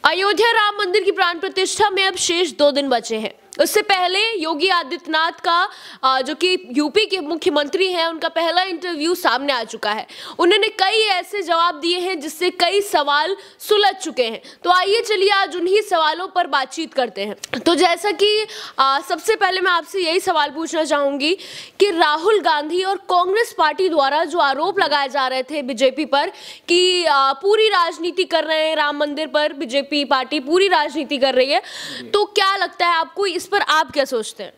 अयोध्या राम मंदिर की प्राण प्रतिष्ठा में अब शेष 2 दिन बचे हैं। उससे पहले योगी आदित्यनाथ का जो कि यूपी के मुख्यमंत्री हैं, उनका पहला इंटरव्यू सामने आ चुका है। उन्होंने कई ऐसे जवाब दिए हैं जिससे कई सवाल सुलझ चुके हैं। तो आइए चलिए आज उन्हीं सवालों पर बातचीत करते हैं। तो जैसा कि सबसे पहले मैं आपसे यही सवाल पूछना चाहूंगी कि राहुल गांधी और कांग्रेस पार्टी द्वारा जो आरोप लगाए जा रहे थे बीजेपी पर कि पूरी राजनीति कर रहे हैं राम मंदिर पर, बीजेपी पार्टी पूरी राजनीति कर रही है, तो क्या लगता है आपको, इस पर आप क्या सोचते हैं?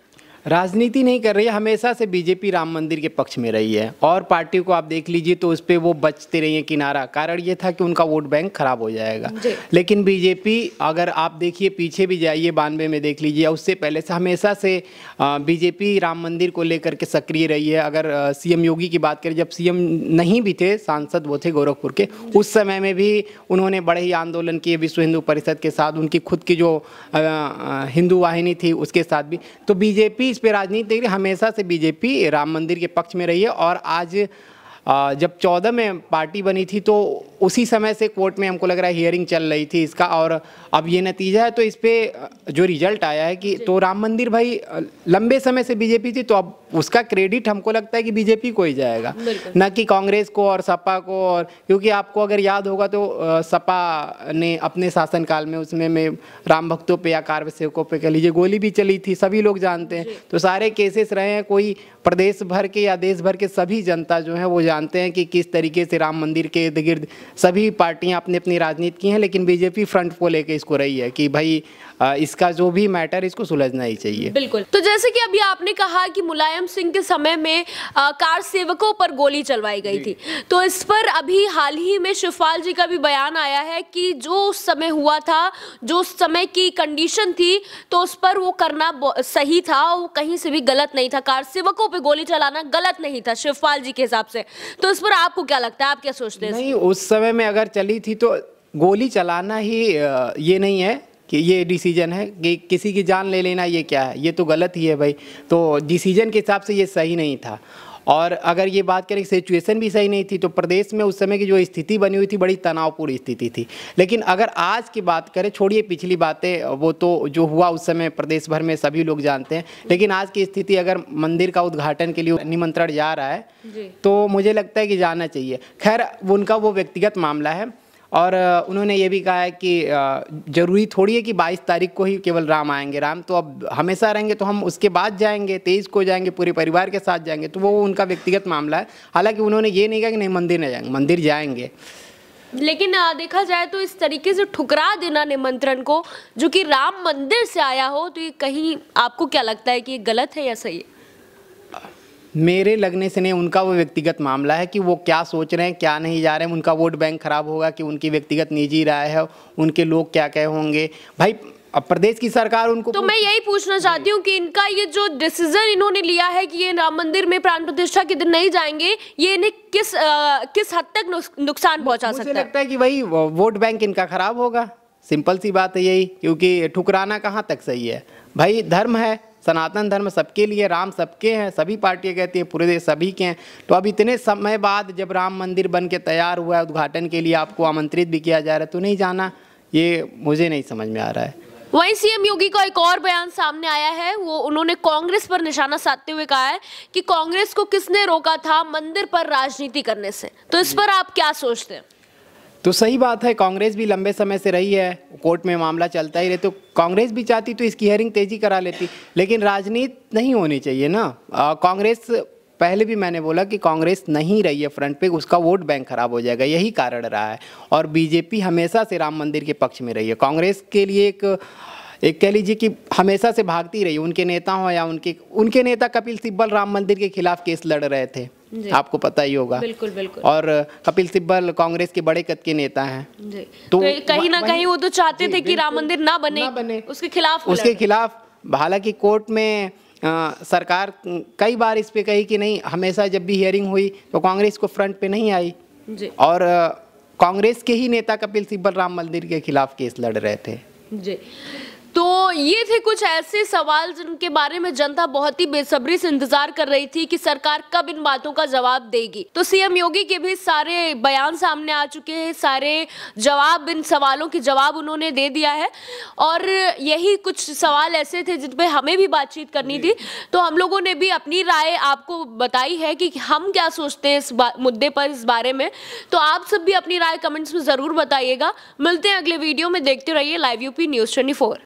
राजनीति नहीं कर रही है, हमेशा से बीजेपी राम मंदिर के पक्ष में रही है और पार्टी को आप देख लीजिए तो उस पर वो बचते रही है किनारा। कारण ये था कि उनका वोट बैंक खराब हो जाएगा। लेकिन बीजेपी, अगर आप देखिए पीछे भी जाइए, 92 में देख लीजिए, उससे पहले से हमेशा से बीजेपी राम मंदिर को लेकर के सक्रिय रही है। अगर सीएम योगी की बात करें, जब सीएम नहीं भी थे, सांसद वो थे गोरखपुर के, उस समय में भी उन्होंने बड़े ही आंदोलन किए विश्व हिंदू परिषद के साथ, उनकी खुद की जो हिंदू वाहिनी थी उसके साथ भी। तो बीजेपी इस पे राजनीति देख रही, हमेशा से बीजेपी राम मंदिर के पक्ष में रही है। और आज जब 14 में पार्टी बनी थी तो उसी समय से कोर्ट में हमको लग रहा है हियरिंग चल रही थी इसका, और अब ये नतीजा है। तो इस पे जो रिजल्ट आया है कि तो राम मंदिर भाई लंबे समय से बीजेपी थी, तो अब उसका क्रेडिट हमको लगता है कि बीजेपी को ही जाएगा, न कि कांग्रेस को और सपा को। और क्योंकि आपको अगर याद होगा तो सपा ने अपने शासनकाल में उसमें राम भक्तों पे या कार्य सेवकों पे कह लीजिए गोली भी चली थी, सभी लोग जानते हैं। तो सारे केसेस रहे हैं, कोई प्रदेश भर के या देश भर के सभी जनता जो है वो जानते हैं कि किस तरीके से राम मंदिर के इर्द गिर्द सभी पार्टियां अपनी अपनी राजनीति की हैं। लेकिन बीजेपी फ्रंट को लेके इसको रही है कि भाई इसका जो भी मैटर इसको सुलझना ही चाहिए। बिल्कुल। तो जैसे कि अभी आपने कहा कि मुलायम सिंह के समय में कार सेवकों पर गोली चलवाई गई थी, तो इस पर अभी हाल ही में शिवपाल जी का भी बयान आया है कि जो उस समय हुआ था, जो उस समय की कंडीशन थी, तो उस पर वो करना सही था, वो कहीं से भी गलत नहीं था। कार सेवकों पे गोली चलाना गलत नहीं था शिवपाल जी के हिसाब से। तो इस पर आपको क्या लगता है, आप क्या सोचते हैं? नहीं, उस समय में अगर चली थी तो गोली चलाना ही ये नहीं है कि ये डिसीजन है कि किसी की जान ले लेना, ये क्या है, ये तो गलत ही है भाई। तो डिसीजन के हिसाब से ये सही नहीं था। और अगर ये बात करें सिचुएशन भी सही नहीं थी, तो प्रदेश में उस समय की जो स्थिति बनी हुई थी बड़ी तनावपूर्ण स्थिति थी। लेकिन अगर आज की बात करें, छोड़िए पिछली बातें, वो तो जो हुआ उस समय प्रदेश भर में सभी लोग जानते हैं। लेकिन आज की स्थिति, अगर मंदिर का उद्घाटन के लिए निमंत्रण जा रहा है तो मुझे लगता है कि जाना चाहिए। खैर उनका वो व्यक्तिगत मामला है। और उन्होंने ये भी कहा है कि ज़रूरी थोड़ी है कि 22 तारीख को ही केवल राम आएंगे। राम तो अब हमेशा रहेंगे, तो हम उसके बाद जाएंगे, 23 को जाएंगे, पूरे परिवार के साथ जाएंगे। तो वो उनका व्यक्तिगत मामला है। हालांकि उन्होंने ये नहीं कहा कि नहीं मंदिर नहीं जाएंगे, मंदिर जाएंगे। लेकिन देखा जाए तो इस तरीके से ठुकरा देना निमंत्रण को, जो कि राम मंदिर से आया हो, तो ये कहीं आपको क्या लगता है कि ये गलत है या सही है? मेरे लगने से नहीं, उनका वो व्यक्तिगत मामला है कि वो क्या सोच रहे हैं, क्या नहीं जा रहे हैं। उनका वोट बैंक खराब होगा कि उनकी व्यक्तिगत निजी राय है, उनके लोग क्या कहे होंगे भाई। अब प्रदेश की सरकार उनको, तो मैं यही पूछना चाहती हूँ कि इनका ये जो डिसीजन इन्होंने लिया है कि ये राम मंदिर में प्राण प्रतिष्ठा के दिन नहीं जाएंगे, ये इन्हें किस हद तक नुकसान पहुंचा सकता है? मुझे लगता है कि भाई वोट बैंक इनका खराब होगा, सिंपल सी बात है यही। क्योंकि ठुकराना कहाँ तक सही है भाई? धर्म है, सनातन धर्म सबके लिए, राम सबके हैं, सभी पार्टियां कहती हैं पूरे देश सभी के हैं। तो अब इतने समय बाद जब राम मंदिर बन के तैयार हुआ है, उद्घाटन के लिए आपको आमंत्रित भी किया जा रहा है, तो नहीं जाना, ये मुझे नहीं समझ में आ रहा है। वहीं सीएम योगी का एक और बयान सामने आया है। वो उन्होंने कांग्रेस पर निशाना साधते हुए कहा है कि कांग्रेस को किसने रोका था मंदिर पर राजनीति करने से। तो इस पर आप क्या सोचते हैं? तो सही बात है, कांग्रेस भी लंबे समय से रही है, कोर्ट में मामला चलता ही रहे, तो कांग्रेस भी चाहती तो इसकी हियरिंग तेजी करा लेती। लेकिन राजनीति नहीं होनी चाहिए ना। कांग्रेस, पहले भी मैंने बोला कि कांग्रेस नहीं रही है फ्रंट पे, उसका वोट बैंक खराब हो जाएगा, यही कारण रहा है। और बीजेपी हमेशा से राम मंदिर के पक्ष में रही है। कांग्रेस के लिए एक कह लीजिए कि हमेशा से भागती रही, उनके नेता हो या उनके नेता कपिल सिब्बल राम मंदिर के खिलाफ केस लड़ रहे थे, आपको पता ही होगा। बिल्कुल बिल्कुल। और कपिल सिब्बल कांग्रेस के बड़े कद के नेता हैं। तो कहीं ना कहीं वो तो चाहते थे कि राम मंदिर ना बने, उसके खिलाफ। हालांकि कोर्ट में सरकार कई बार इस पे कही कि नहीं, हमेशा जब भी हियरिंग हुई तो कांग्रेस को फ्रंट पे नहीं आई। और कांग्रेस के ही नेता कपिल सिब्बल राम मंदिर के खिलाफ केस लड़ रहे थे। जी। तो ये थे कुछ ऐसे सवाल जिनके बारे में जनता बहुत ही बेसब्री से इंतजार कर रही थी कि सरकार कब इन बातों का जवाब देगी। तो सीएम योगी के भी सारे बयान सामने आ चुके हैं, सारे जवाब, इन सवालों के जवाब उन्होंने दे दिया है। और यही कुछ सवाल ऐसे थे जिन पे हमें भी बातचीत करनी थी, तो हम लोगों ने भी अपनी राय आपको बताई है कि हम क्या सोचते हैं इस मुद्दे पर, इस बारे में। तो आप सब भी अपनी राय कमेंट्स में जरूर बताइएगा। मिलते हैं अगले वीडियो में, देखते रहिए लाइव यूपी न्यूज़ 24।